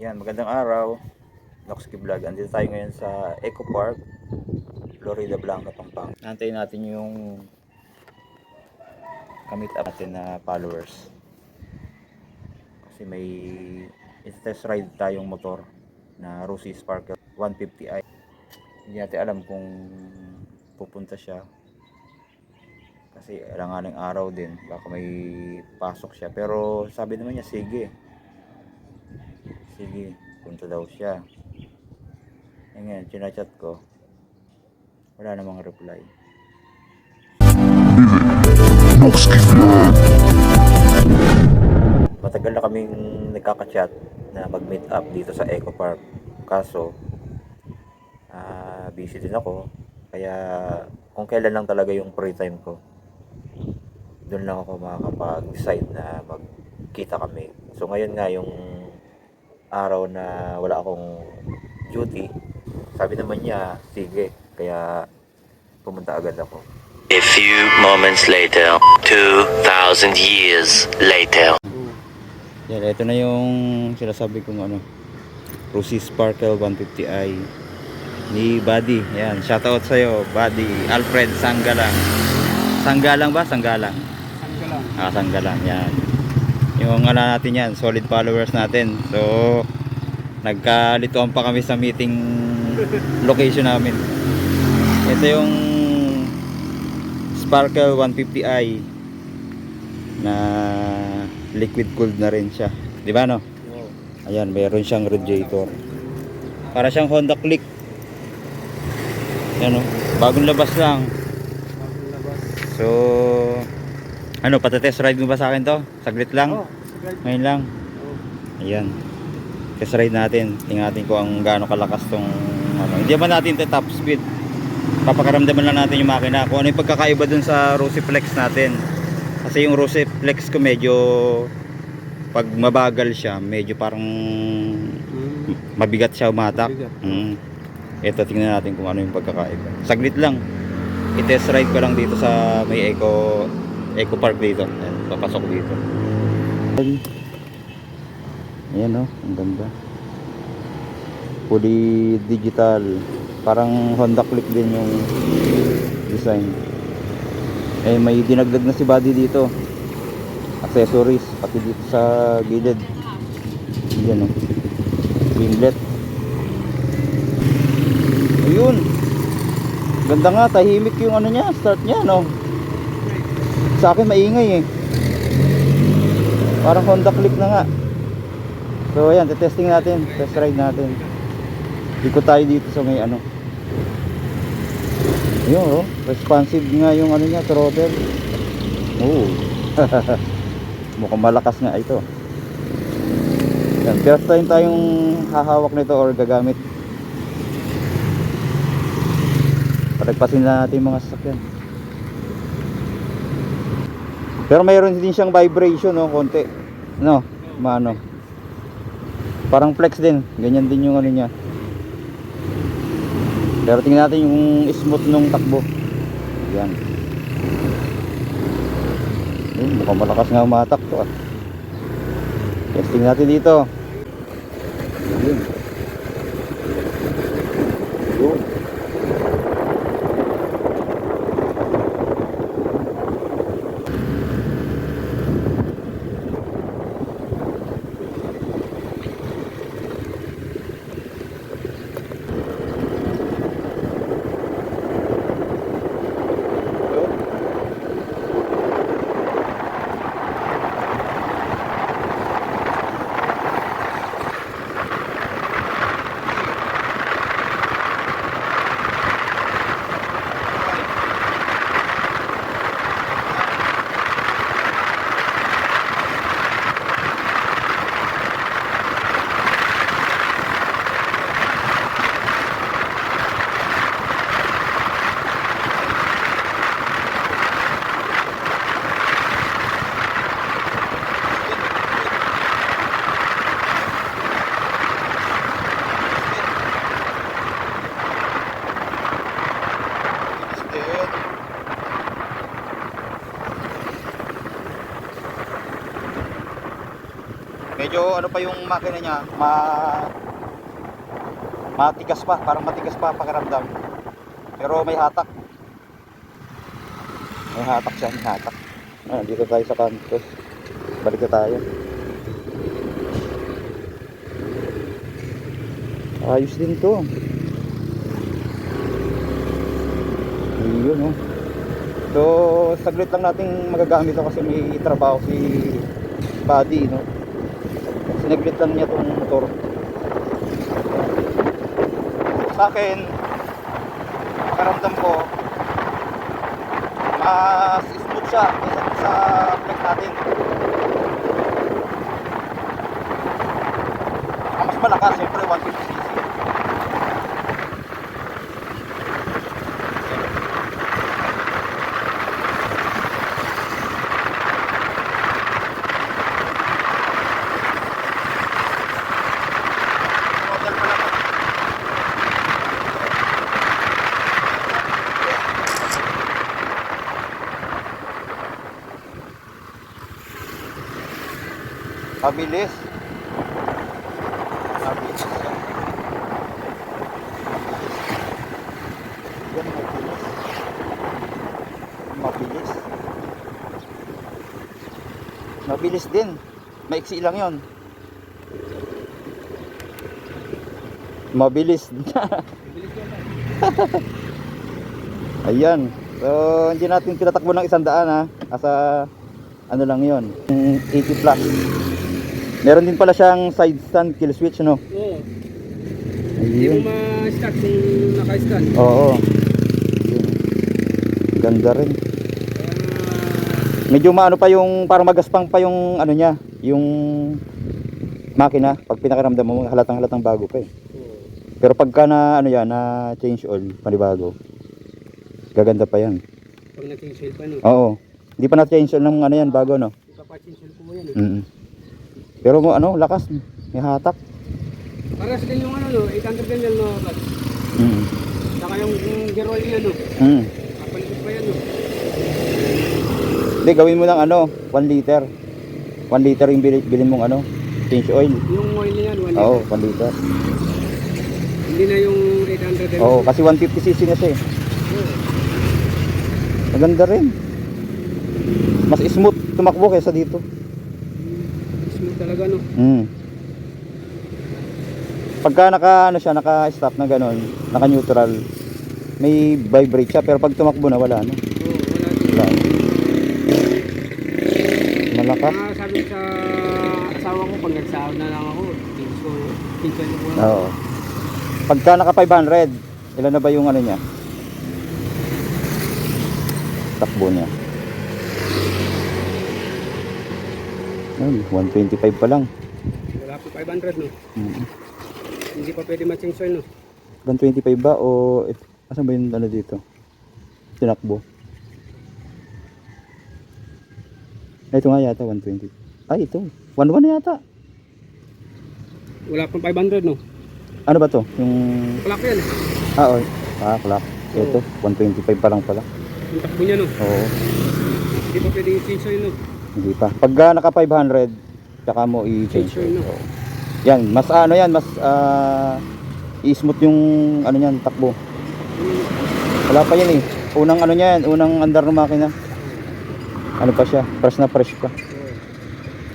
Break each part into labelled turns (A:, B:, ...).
A: Yan, magandang araw. Noxky Vlog. Andito tayo ngayon sa Eco Park, Florida Blanca, Pampanga. Nantayin natin yung kamit up natin na followers. Kasi may test ride tayong motor na Rossi Sparkle 150i. Hindi natin alam kung pupunta siya. Kasi alanganing araw din. Baka may pasok siya. Pero sabi naman niya, sige, punta daw siya. E ngayon, chinachat ko, wala namang reply. Matagal na kaming nagkaka-chat na mag-meet up dito sa Eco Park. Kaso busy din ako. Kaya kung kailan lang talaga yung free time ko, doon lang ako makakapag-decide na magkita kami. So ngayon nga yung araw na wala akong duty, sabi naman niya, sige. Kaya pumunta agad ako.
B: A few moments later, 2,000 years later.
A: Yan, ito na yung sinasabi kong Rossi Sparkle 150i ni Buddy. Yan, shoutout sa'yo, Buddy. Alfred Sanggalang. Sanggalang ba? Sanggalang. Sanggalang. Yan. Yung natin yan, solid followers natin. So, nagkalituan pa kami sa meeting location namin. Ito yung Sparkle 150i na liquid cooled na rin siya. Di ba no? Ayan, mayroon siyang radiator. Para siyang Honda Click. Yan o. Bagong labas lang. So, patatest ride mo ba sa akin to? Saglit lang? Ngayon lang? Ayan. Test ride natin. Tingnan natin kung gaano kalakas tong Hindi ba natin top speed. Papakaramdaman lang natin yung makina. Kung ano yung pagkakaiba dun sa Rossi Flex natin. Kasi yung Rossi Flex ko medyo, pag mabagal siya, medyo parang mabigat siya umatak. Ito, tingnan natin kung ano yung pagkakaiba. Saglit lang. I-test ride ko lang dito sa may Eco Park dito. Ayan, papasok dito. Ayan o, ang ganda. Fully digital. Parang Honda Click din yung design. May dinagdag na si Buddy dito. Accessories, pati dito sa gilid. Ayan o. Winglet. Ayun. Ganda nga, tahimik yung niya, start niya, no? Sa akin maingay eh. Parang Honda Click na nga. So ayan, testing natin, test ride natin. Ikot tayo dito sa may Ayun oh, responsive nga yung niya, throttle. Oh. Mukhang malakas nga ito. Yan, first time tayong hahawak nito or gagamit. Palagpasin na natin mga sasakyan. Pero mayroon din siyang vibration, no, konti. No, parang flex din, ganyan din yung niya. Pero tingnan natin yung smooth nung takbo. Yan. Mukhang malakas nga umatak to ah. Testing natin dito. Yun. Yun. Medyo ano pa yung makina niya, matigas pa, parang matigas pa pakiramdam. Pero may hatak. May hatak siya, may hatak. Dito tayo sa kanto. Balik na tayo. Ayos din to. Ayun, oh. So, saglit lang nating magagamit ito kasi may trabaho si Buddy, no? Sinaglit lang niya tong motor. Sa akin, karamdam ko, mas smooth siya kaysa sa flex natin. Mas malakas, siyempre 150cc. Mabilis. Mabilis siya. Yan, mabilis. Mabilis. Mabilis din. Maiksi lang yon. Mabilis. Ayan. So, hindi natin tinatakbo ng 100 ha. Asa ano lang yon, 80 plus. Meron din pala siyang side stand kill switch, no?
C: Oo. Hindi mo ma-start kung naka-stand.
A: Oo. Yun. Ganda rin. Medyo maano pa yung, parang magaspang pa yung ano niya, yung makina. Pag pinakaramdam mo, halatang bago pa eh.
C: Oo.
A: Pero pagka na ano yan, na change oil, panibago, gaganda pa yan.
C: Pag nag-change oil pa, no?
A: Oo. Hindi pa na-change oil ng ano yan, bago, no?
C: Ipapa-change oil ko mo yan, eh.
A: Pero mo ano, lakas, may hatak.
C: Paras din yung ano, no? 800 ganyan, no? Saka yung gear oil niya, no? Kapalitin pa yan, no?
A: Hindi, gawin mo ng ano, 1 liter. 1 liter yung bilhin mong ano, change oil.
C: Yung oil niya, 1 liter.
A: Oo, 1 liter.
C: Hindi na yung 800 ganyan.
A: Oo, kasi 150cc na siya eh.
C: Oo.
A: Maganda rin. Mas smooth tumakbo kaysa dito.
C: Smooth talaga, no?
A: Pagka naka ano siya, naka-stop na gano'n, naka-neutral, may vibrate siya, pero pag tumakbo na wala, no?
C: Oo, wala din.
A: Wala. Malakas.
C: Sabi sa asawa ko, pag nagsahod na lang ako, change oil ko lang.
A: Oo. Pagka naka 500, ilan na ba yung ano niya? Takbo niya. Ayun, 125 pa lang.
C: Wala po 500, no? Hindi pa pwede ma-change oil, no?
A: 125 ba o asan ba yung ano dito? Tinakbo. Ito nga yata 120. Ay, ito. 11 na yata.
C: Wala pang 500, no?
A: Ano ba to? Yung
C: Clock yan, eh.
A: oo. Clock. Ito, 125 pa lang pala.
C: Yung takbo niya, no?
A: Oo,
C: Hindi pa pwede i-change oil, no?
A: hindi pa. Pagka naka 500, tsaka mo i-change.
C: Change oil, no?
A: Oo. Yan, mas ano yan, mas i-smooth yung ano niyan, takbo. Wala pa yan eh. Unang ano niyan, unang andar ng makina. Ano pa siya? Fresh na fresh pa.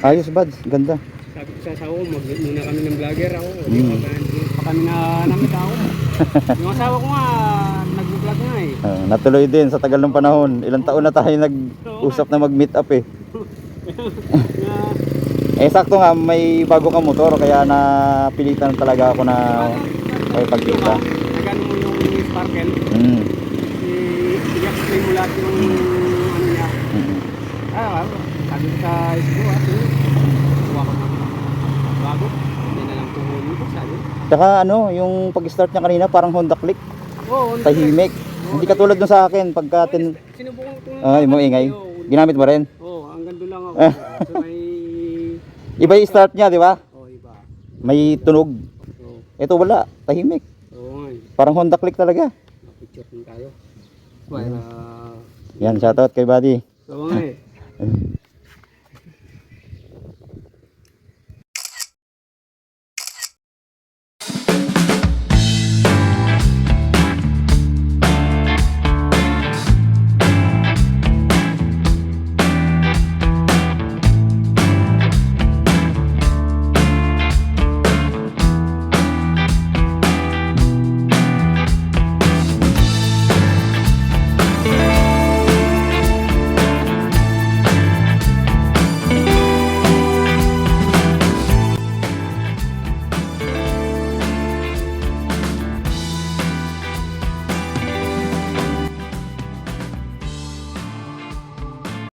A: Ayos, buds. Ganda.
C: Sabi ko sa asawa ko, mag-muna kami ng vlogger ako. Hindi pa kami na namit ako. Yung asawa ko nga, nag-vlog nga eh.
A: Natuloy din sa tagal ng panahon. Ilang taon na tayo nag-usap na mag-meet up eh. Sakto nga, may bago kang motor, kaya napilitan talaga ako na may pagkita.
C: Nagano mo yung sparkle. I-explain mo lahat yung ano niya. Sabi ko sa ispo, kuha ko ng bago. Hindi na lang tumuhin ko, sabi.
A: Tsaka ano, yung pag-start niya kanina, parang Honda Click.
C: Oo,
A: Tahimik. Hindi katulad dun sa akin, pagka
C: sinubukan ko
A: ay mo ingay. Ginamit mo rin?
C: Oo, hanggang doon lang ako. So may
A: Iba yung start niya, di ba?
C: Oo, iba.
A: May tunog.
C: Oo.
A: Ito wala, tahimik.
C: Oo nga.
A: Parang Honda Click talaga.
C: Picture din tayo. Para
A: Yan, shoutout kay Buddy.
C: oo nga eh.